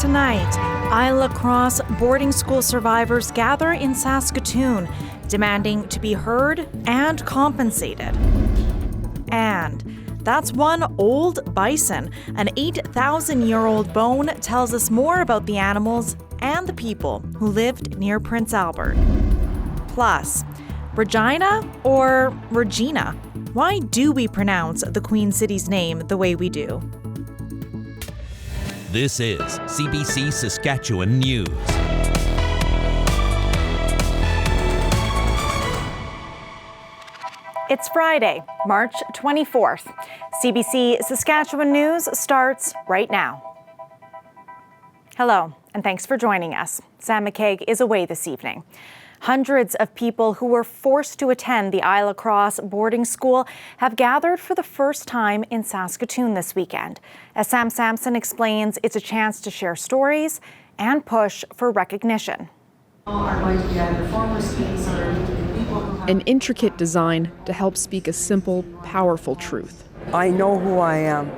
Tonight, Île-à-la-Crosse boarding school survivors gather in Saskatoon, demanding to be heard and compensated. And that's one old bison. An 8,000-year-old bone tells us more about the animals and the people who lived near Prince Albert. Plus, Regina or Regina? Why do we pronounce the Queen City's name the way we do? This is CBC Saskatchewan News. It's Friday, March 24th. CBC Saskatchewan News starts right now. Hello, and thanks for joining us. Sam McKaig is away this evening. Hundreds of people who were forced to attend the Île-à-Crosse boarding school have gathered for the first time in Saskatoon this weekend. As Sam Sampson explains, it's a chance to share stories and push for recognition. An intricate design to help speak a simple, powerful truth. I know who I am,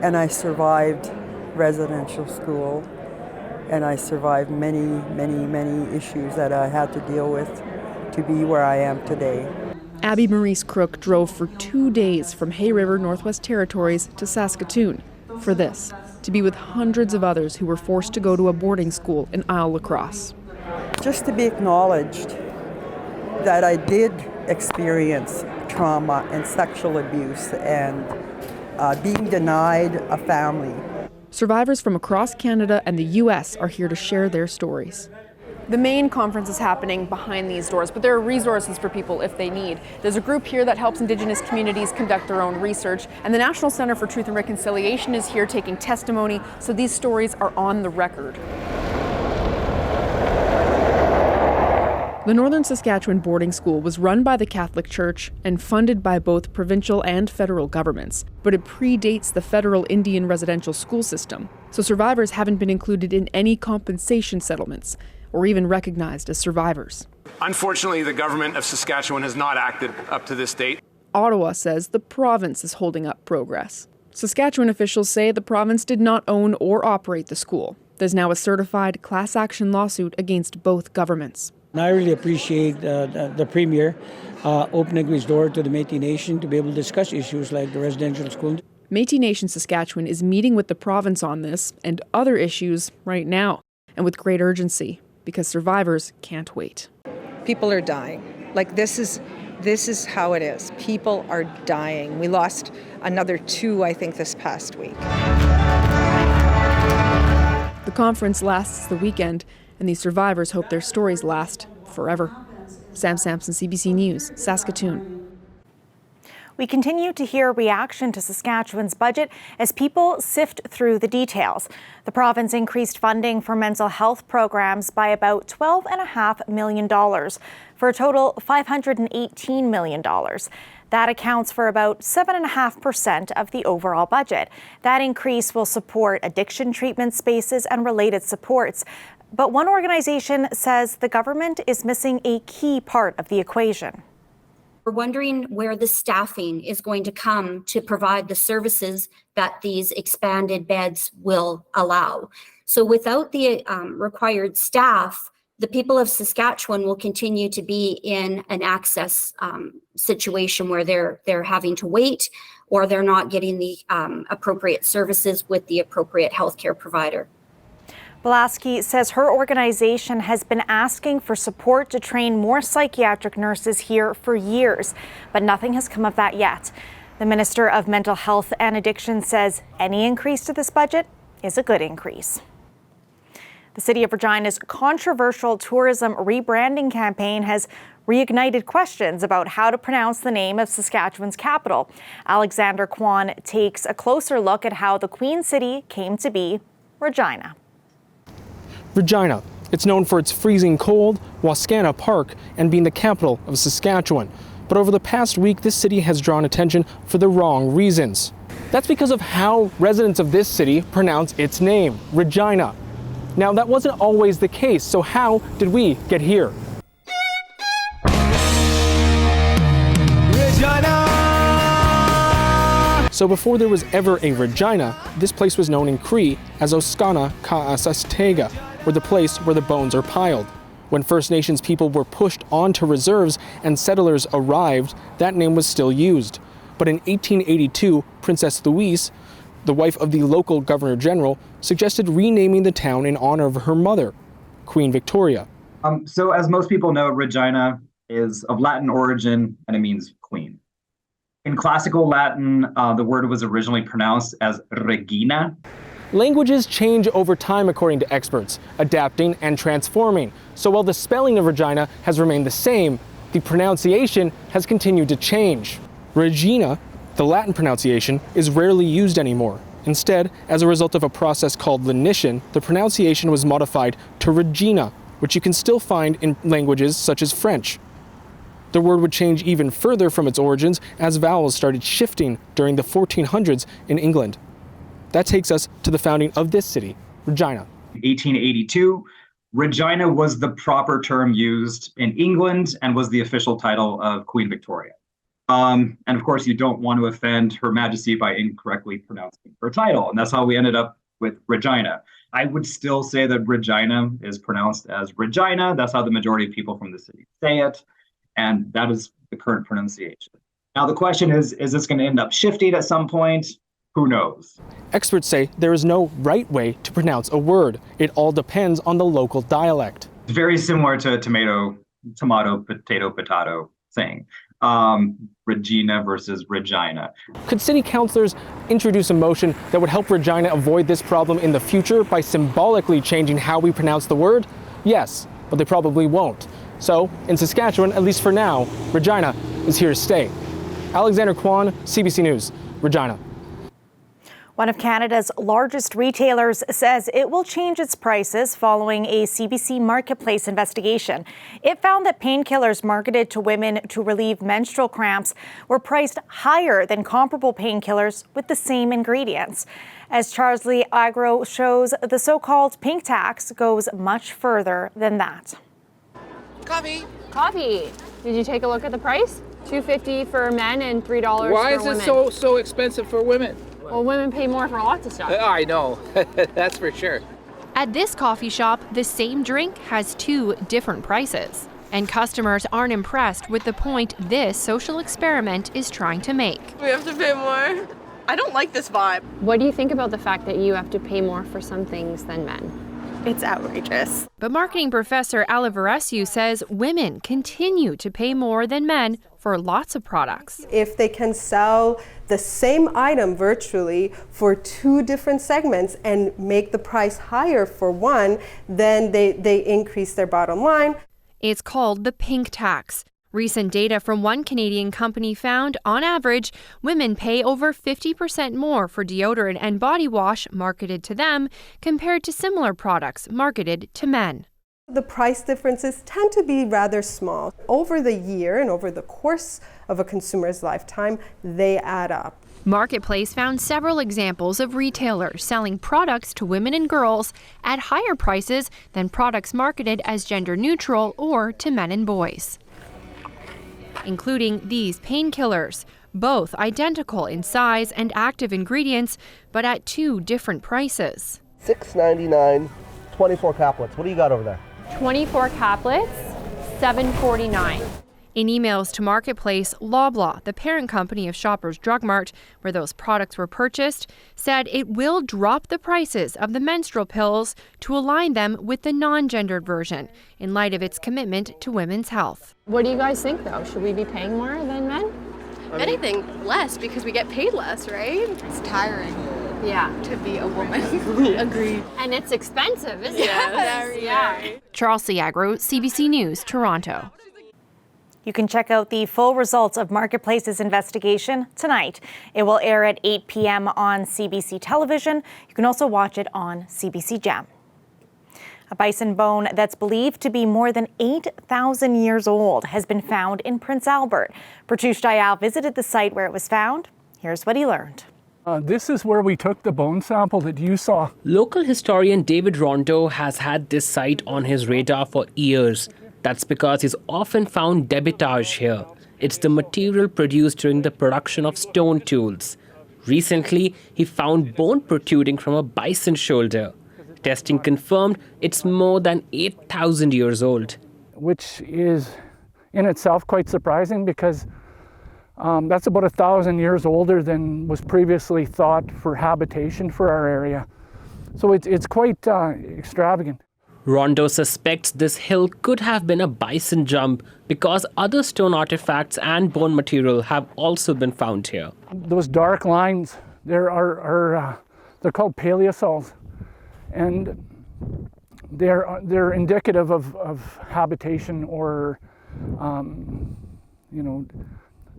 and I survived residential school, and I survived many issues that I had to deal with to be where I am today. Abby Maurice Crook drove for 2 days from Hay River, Northwest Territories to Saskatoon for this, to be with hundreds of others who were forced to go to a boarding school in Île-à-Crosse. Just to be acknowledged that I did experience trauma and sexual abuse and being denied a family. Survivors from across Canada and the U.S. are here to share their stories. The main conference is happening behind these doors, but there are resources for people if they need. There's a group here that helps Indigenous communities conduct their own research, and the National Centre for Truth and Reconciliation is here taking testimony, so these stories are on the record. The Northern Saskatchewan boarding school was run by the Catholic Church and funded by both provincial and federal governments, but it predates the federal Indian residential school system, so survivors haven't been included in any compensation settlements or even recognized as survivors. Unfortunately, the government of Saskatchewan has not acted up to this date. Ottawa says the province is holding up progress. Saskatchewan officials say the province did not own or operate the school. There's now a certified class action lawsuit against both governments. I really appreciate the Premier opening his door to the Métis Nation to be able to discuss issues like the residential school. Métis Nation Saskatchewan is meeting with the province on this and other issues right now, and with great urgency, because survivors can't wait. People are dying. Like this is how it is. People are dying. We lost another 2, I think, this past week. The conference lasts the weekend, and these survivors hope their stories last forever. Sam Sampson, CBC News, Saskatoon. We continue to hear reaction to Saskatchewan's budget as people sift through the details. The province increased funding for mental health programs by about $12.5 million for a total $518 million. That accounts for about 7.5% of the overall budget. That increase will support addiction treatment spaces and related supports. But one organization says the government is missing a key part of the equation. We're wondering where the staffing is going to come to provide the services that these expanded beds will allow. So without the required staff, the people of Saskatchewan will continue to be in an access situation where they're having to wait, or they're not getting the appropriate services with the appropriate healthcare provider. Belaski says her organization has been asking for support to train more psychiatric nurses here for years, but nothing has come of that yet. The Minister of Mental Health and Addiction says any increase to this budget is a good increase. The City of Regina's controversial tourism rebranding campaign has reignited questions about how to pronounce the name of Saskatchewan's capital. Alexander Kwan takes a closer look at how the Queen City came to be Regina. Regina. It's known for its freezing cold, Wascana Park, and being the capital of Saskatchewan. But over the past week, this city has drawn attention for the wrong reasons. That's because of how residents of this city pronounce its name, Regina. Now, that wasn't always the case, so how did we get here? So before there was ever a Regina, this place was known in Cree as Oskana Ka'asastega, or the place where the bones are piled. When First Nations people were pushed onto reserves and settlers arrived, that name was still used. But in 1882, Princess Louise, the wife of the local Governor General, suggested renaming the town in honor of her mother, Queen Victoria. So as most people know, Regina is of Latin origin and it means queen. In classical Latin, the word was originally pronounced as Regina. Languages change over time according to experts, adapting and transforming. So while the spelling of Regina has remained the same, the pronunciation has continued to change. Regina, the Latin pronunciation, is rarely used anymore. Instead, as a result of a process called lenition, the pronunciation was modified to Regina, which you can still find in languages such as French. The word would change even further from its origins as vowels started shifting during the 1400s in England. That takes us to the founding of this city, Regina. 1882, Regina was the proper term used in England and was the official title of Queen Victoria. And of course, you don't want to offend Her Majesty by incorrectly pronouncing her title. And that's how we ended up with Regina. I would still say that Regina is pronounced as Regina. That's how the majority of people from the city say it. And that is the current pronunciation. Now, the question is this going to end up shifting at some point? Who knows? Experts say there is no right way to pronounce a word. It all depends on the local dialect. It's very similar to tomato, potato thing. Regina versus Regina. Could city councilors introduce a motion that would help Regina avoid this problem in the future by symbolically changing how we pronounce the word? Yes, but they probably won't. So, in Saskatchewan, at least for now, Regina is here to stay. Alexander Kwan, CBC News, Regina. One of Canada's largest retailers says it will change its prices following a CBC Marketplace investigation. It found that painkillers marketed to women to relieve menstrual cramps were priced higher than comparable painkillers with the same ingredients. As Charles Agro shows, the so-called pink tax goes much further than that. Coffee. Did you take a look at the price? $2.50 for men and $3 for women. Why is it so expensive for women? Well, women pay more for lots of stuff. I know, that's for sure. At this coffee shop, the same drink has two different prices. And customers aren't impressed with the point this social experiment is trying to make. We have to pay more. I don't like this vibe. What do you think about the fact that you have to pay more for some things than men? It's outrageous. But marketing professor Alivaresu says women continue to pay more than men for lots of products. If they can sell the same item virtually for two different segments and make the price higher for one, then they increase their bottom line. It's called the pink tax. Recent data from one Canadian company found, on average, women pay over 50% more for deodorant and body wash marketed to them compared to similar products marketed to men. The price differences tend to be rather small. Over the year and over the course of a consumer's lifetime, they add up. Marketplace found several examples of retailers selling products to women and girls at higher prices than products marketed as gender neutral or to men and boys, including these painkillers, both identical in size and active ingredients, but at two different prices. $6.99, 24 caplets. What do you got over there? 24 caplets, $7.49. In emails to Marketplace, Loblaw, the parent company of Shoppers Drug Mart, where those products were purchased, said it will drop the prices of the menstrual pills to align them with the non-gendered version, in light of its commitment to women's health. What do you guys think, though? Should we be paying more than men? Anything less, because we get paid less, right? It's tiring. Yeah. To be a woman. Agreed. And it's expensive, isn't it? Yeah. Charles Agro, CBC News, Toronto. You can check out the full results of Marketplace's investigation tonight. It will air at 8 p.m. on CBC television. You can also watch it on CBC Gem. A bison bone that's believed to be more than 8,000 years old has been found in Prince Albert. Pratush Dayal visited the site where it was found. Here's what he learned. This is where we took the bone sample that you saw. Local historian David Ronto has had this site on his radar for years. That's because he's often found debitage here. It's the material produced during the production of stone tools. Recently, he found bone protruding from a bison shoulder. Testing confirmed it's more than 8,000 years old. Which is in itself quite surprising because that's about 1,000 years older than was previously thought for habitation for our area. So it's quite extravagant. Rondo suspects this hill could have been a bison jump because other stone artifacts and bone material have also been found here. Those dark lines, they're called paleosols, and they're indicative of habitation or,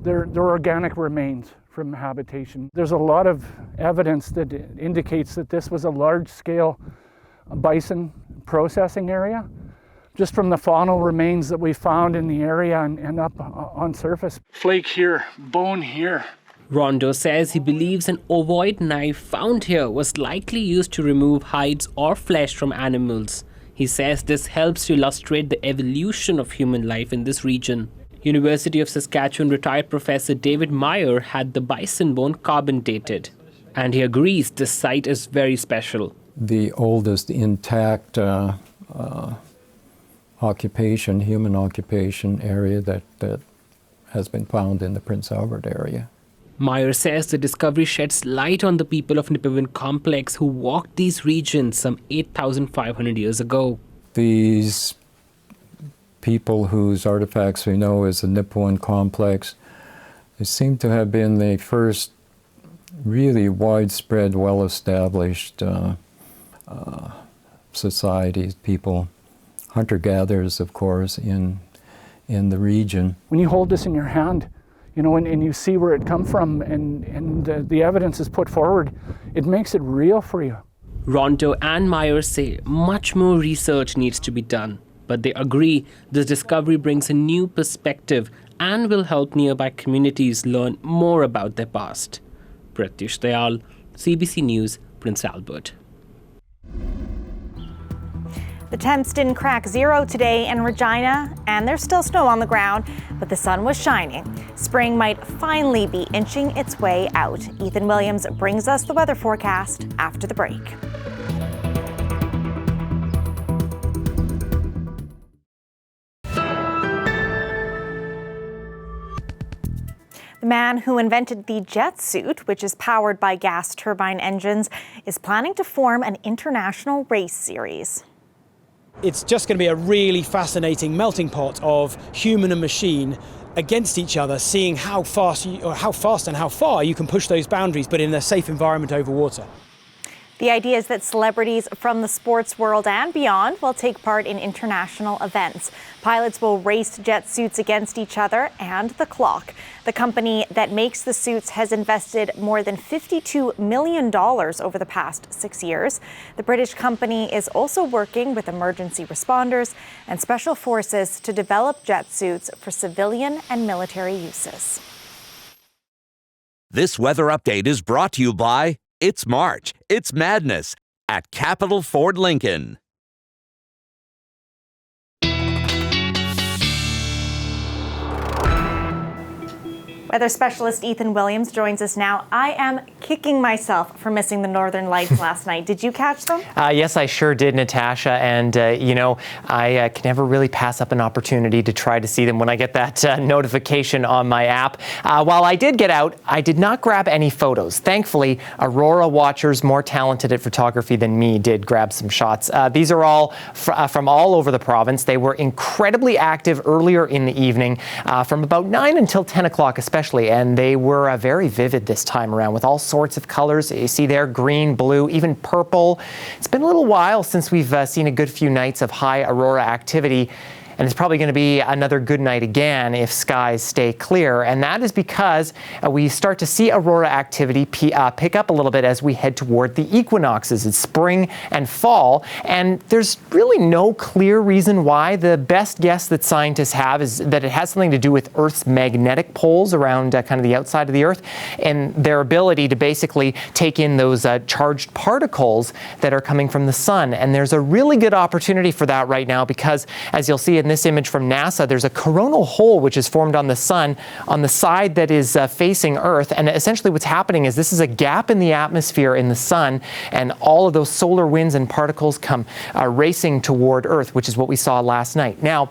they're organic remains from habitation. There's a lot of evidence that indicates that this was a large-scale bison processing area, just from the faunal remains that we found in the area and up on surface. Flake here, bone here. Rondo says he believes an ovoid knife found here was likely used to remove hides or flesh from animals. He says this helps to illustrate the evolution of human life in this region. University of Saskatchewan retired Professor David Meyer had the bison bone carbon dated, and he agrees this site is very special. The oldest intact occupation, human occupation area that has been found in the Prince Albert area. Meyer says the discovery sheds light on the people of Nipawin Complex who walked these regions some 8,500 years ago. These people whose artifacts we know as the Nipawin Complex, they seem to have been the first really widespread, well-established societies, people, hunter-gatherers, of course, in the region. When you hold this in your hand, and you see where it come from and the evidence is put forward, it makes it real for you. Rondo and Meyer say much more research needs to be done, but they agree this discovery brings a new perspective and will help nearby communities learn more about their past. Pratyush Dayal, CBC News, Prince Albert. The temps didn't crack zero today in Regina, and there's still snow on the ground, but the sun was shining. Spring might finally be inching its way out. Ethan Williams brings us the weather forecast after the break. The man who invented the jet suit, which is powered by gas turbine engines, is planning to form an international race series. It's just going to be a really fascinating melting pot of human and machine against each other, seeing how fast and how far you can push those boundaries, but in a safe environment over water. The idea is that celebrities from the sports world and beyond will take part in international events. Pilots will race jet suits against each other and the clock. The company that makes the suits has invested more than $52 million over the past 6 years. The British company is also working with emergency responders and special forces to develop jet suits for civilian and military uses. This weather update is brought to you by It's March, it's madness at Capital Ford Lincoln. Weather specialist Ethan Williams joins us now. I am kicking myself for missing the Northern Lights last night. Did you catch them? Yes, I sure did, Natasha. And, I can never really pass up an opportunity to try to see them when I get that notification on my app. While I did get out, I did not grab any photos. Thankfully, Aurora watchers more talented at photography than me did grab some shots. These are all from all over the province. They were incredibly active earlier in the evening, from about 9 until 10 o'clock especially. And they were very vivid this time around with all sorts of colors. You see there, green, blue, even purple. It's been a little while since we've seen a good few nights of high aurora activity. And it's probably going to be another good night again if skies stay clear. And that is because we start to see aurora activity pick up a little bit as we head toward the equinoxes. It's spring and fall. And there's really no clear reason why. The best guess that scientists have is that it has something to do with Earth's magnetic poles around kind of the outside of the Earth and their ability to basically take in those charged particles that are coming from the sun. And there's a really good opportunity for that right now because, as you'll see in this image from NASA, there's a coronal hole which is formed on the sun on the side that is facing Earth. And essentially what's happening is this is a gap in the atmosphere in the sun, and all of those solar winds and particles come racing toward Earth, which is what we saw last night. Now,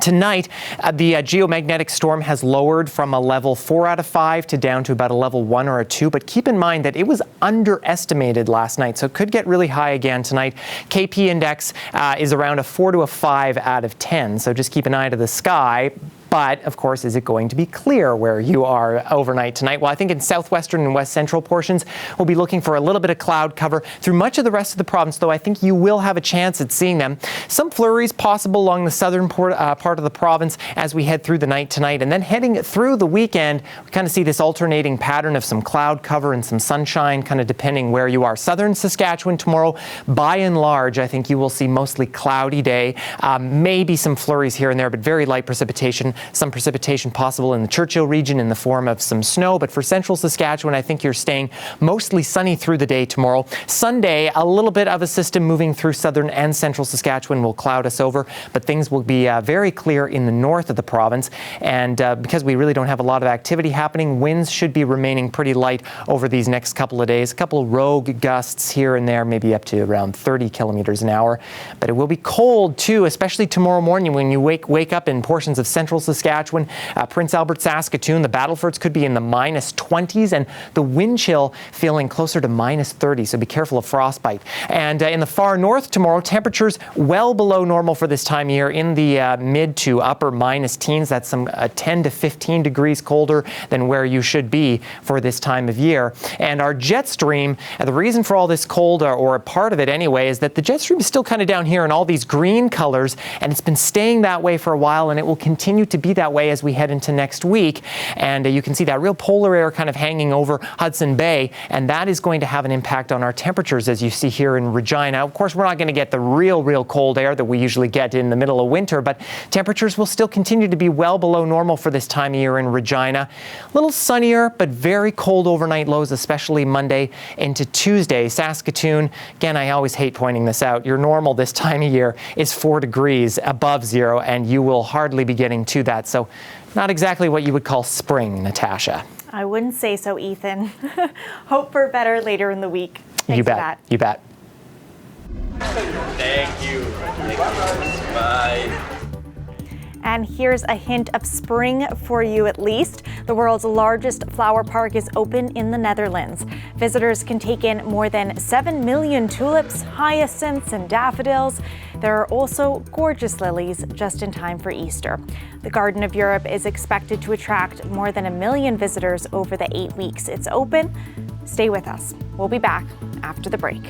tonight, the geomagnetic storm has lowered from a level 4 out of 5 to down to about a level 1 or a 2. But keep in mind that it was underestimated last night, so it could get really high again tonight. KP index is around a 4 to a 5 out of 10. So just keep an eye to the sky. But, of course, is it going to be clear where you are overnight tonight? Well, I think in southwestern and west central portions, we'll be looking for a little bit of cloud cover. Through much of the rest of the province, though, I think you will have a chance at seeing them. Some flurries possible along the southern part of the province as we head through the night tonight. And then heading through the weekend, we kind of see this alternating pattern of some cloud cover and some sunshine, kind of depending where you are. Southern Saskatchewan tomorrow, by and large, I think you will see mostly cloudy day. Maybe some flurries here and there, but very light precipitation. Some precipitation possible in the Churchill region in the form of some snow, but for central Saskatchewan, I think you're staying mostly sunny through the day tomorrow. Sunday, a little bit of a system moving through southern and central Saskatchewan will cloud us over, but things will be very clear in the north of the province. And because we really don't have a lot of activity happening, winds should be remaining pretty light over these next couple of days. A couple of rogue gusts here and there, maybe up to around 30 kilometers an hour. But it will be cold too, especially tomorrow morning when you wake up in portions of central Saskatchewan, Prince Albert, Saskatoon. The Battlefords could be in the minus 20s, and the wind chill feeling closer to minus 30, so be careful of frostbite. And in the far north tomorrow, temperatures well below normal for this time of year in the mid to upper minus teens. That's some 10 to 15 degrees colder than where you should be for this time of year. And our jet stream, the reason for all this cold, or a part of it anyway, is that the jet stream is still kind of down here in all these green colors, and it's been staying that way for a while, and it will continue to be that way as we head into next week. And you can see that real polar air kind of hanging over Hudson Bay, and that is going to have an impact on our temperatures, as you see here in Regina. Of course, we're not going to get the real cold air that we usually get in the middle of winter, but temperatures will still continue to be well below normal for this time of year in Regina. A little sunnier, but very cold overnight lows, especially Monday into Tuesday. Saskatoon, again, I always hate pointing this out, your normal this time of year is 4 degrees above zero, and you will hardly be getting to that. So not exactly what you would call spring, Natasha. I wouldn't say so, Ethan. Hope for better later in the week. Thanks you bet. For that. You bet. Thank you. Bye. And here's a hint of spring for you at least. The world's largest flower park is open in the Netherlands. Visitors can take in more than 7 million tulips, hyacinths, and daffodils. There are also gorgeous lilies just in time for Easter. The Garden of Europe is expected to attract more than 1 million visitors over the 8 weeks it's open. Stay with us. We'll be back after the break.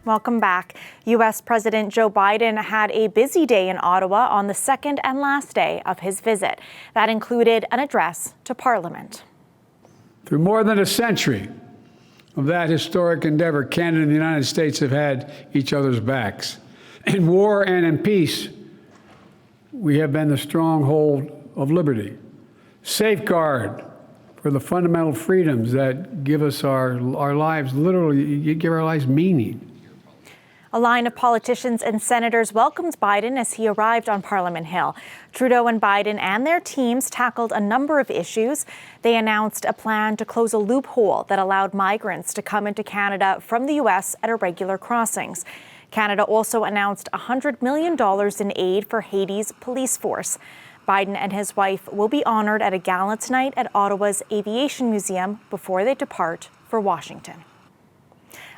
Welcome back. U.S. President Joe Biden had a busy day in Ottawa on the second and last day of his visit. That included an address to Parliament. Through more than a century of that historic endeavor, Canada and the United States have had each other's backs. In war and in peace, we have been the stronghold of liberty, safeguard for the fundamental freedoms that give us our lives, literally give our lives meaning. A line of politicians and senators welcomed Biden as he arrived on Parliament Hill. Trudeau and Biden and their teams tackled a number of issues. They announced a plan to close a loophole that allowed migrants to come into Canada from the U.S. at irregular crossings. Canada also announced $100 million in aid for Haiti's police force. Biden and his wife will be honored at a gala tonight at Ottawa's Aviation Museum before they depart for Washington.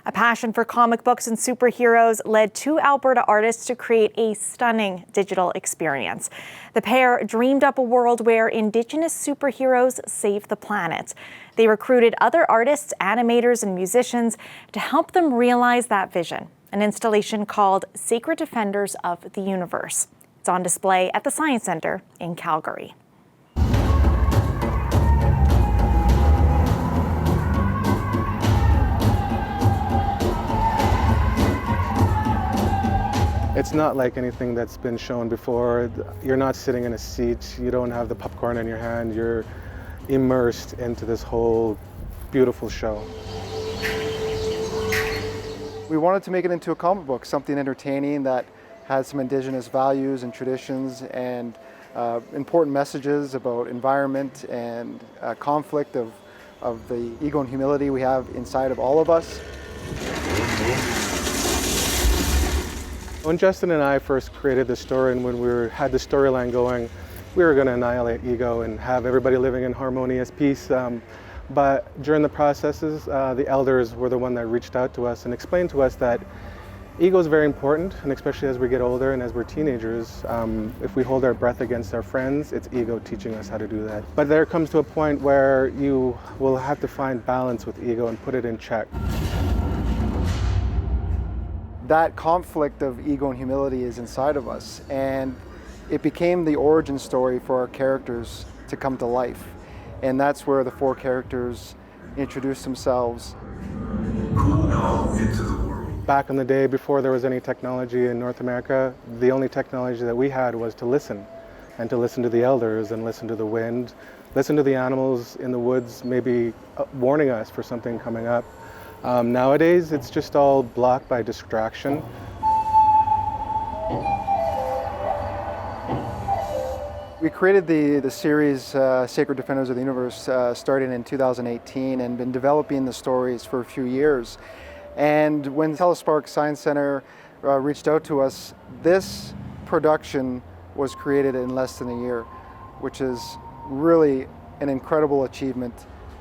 A passion for comic books and superheroes led two Alberta artists to create a stunning digital experience. The pair dreamed up a world where Indigenous superheroes save the planet. They recruited other artists, animators, and musicians to help them realize that vision, an installation called Sacred Defenders of the Universe. It's on display at the Science Centre in Calgary. It's not like anything that's been shown before. You're not sitting in a seat, you don't have the popcorn in your hand, you're immersed into this whole beautiful show. We wanted to make it into a comic book, something entertaining that had some Indigenous values and traditions and important messages about environment and conflict of the ego and humility we have inside of all of us. When Justin and I first created the story and when we had the storyline going, we were going to annihilate ego and have everybody living in harmonious peace. But during the processes, the elders were the one that reached out to us and explained to us that ego is very important, and especially as we get older and as we're teenagers, if we hold our breath against our friends, it's ego teaching us how to do that. But there comes to a point where you will have to find balance with ego and put it in check. That conflict of ego and humility is inside of us, and it became the origin story for our characters to come to life. And that's where the 4 characters introduce themselves. Back in the day, before there was any technology in North America, the only technology that we had was to listen, and to listen to the elders and listen to the wind, listen to the animals in the woods, maybe warning us for something coming up. Nowadays, it's just all blocked by distraction. We created the series Sacred Defenders of the Universe starting in 2018 and been developing the stories for a few years. And when Telespark Science Center reached out to us, this production was created in less than a year, which is really an incredible achievement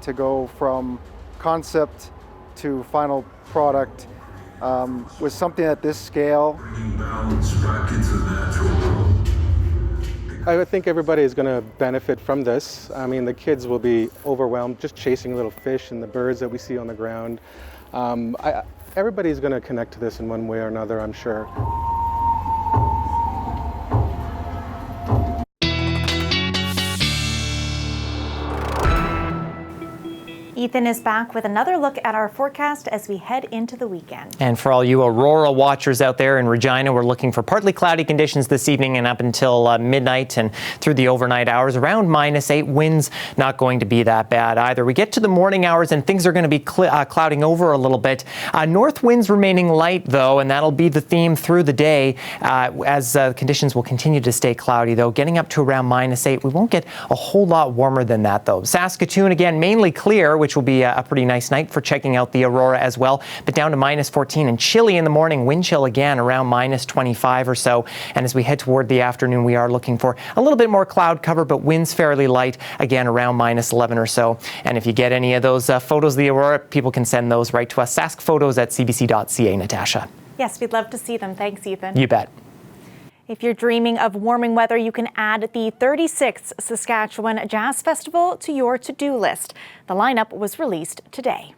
to go from concept to final product with something at this scale. I think everybody is going to benefit from this. I mean, the kids will be overwhelmed just chasing little fish and the birds that we see on the ground. Everybody's going to connect to this in one way or another, I'm sure. Ethan is back with another look at our forecast as we head into the weekend. And for all you Aurora watchers out there in Regina, we're looking for partly cloudy conditions this evening and up until midnight and through the overnight hours. Around -8, winds not going to be that bad either. We get to the morning hours and things are going to be clouding over a little bit. North winds remaining light though, and that'll be the theme through the day as conditions will continue to stay cloudy though, getting up to around -8. We won't get a whole lot warmer than that though. Saskatoon again mainly clear, which will be a pretty nice night for checking out the aurora as well, but down to -14 and chilly in the morning, wind chill again around -25 or so. And as we head toward the afternoon, we are looking for a little bit more cloud cover, but winds fairly light, again around -11 or so. And if you get any of those photos of the aurora, people can send those right to us, saskphotos@cbc.ca. Natasha. Yes, we'd love to see them. Thanks, Ethan. You bet. If you're dreaming of warming weather, you can add the 36th Saskatchewan Jazz Festival to your to-do list. The lineup was released today.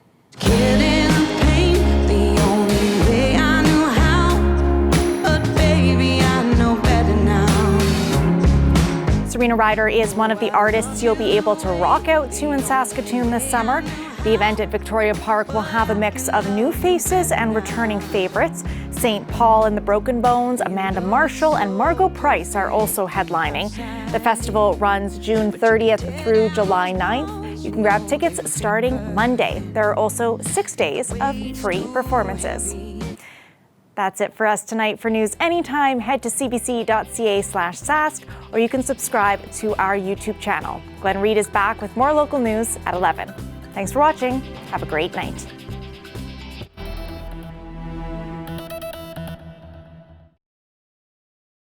Serena Ryder is one of the artists you'll be able to rock out to in Saskatoon this summer. The event at Victoria Park will have a mix of new faces and returning favorites. St. Paul and the Broken Bones, Amanda Marshall, and Margot Price are also headlining. The festival runs June 30th through July 9th. You can grab tickets starting Monday. There are also 6 days of free performances. That's it for us tonight. For news anytime, head to cbc.ca/sask, or you can subscribe to our YouTube channel. Glenn Reed is back with more local news at 11. Thanks for watching. Have a great night.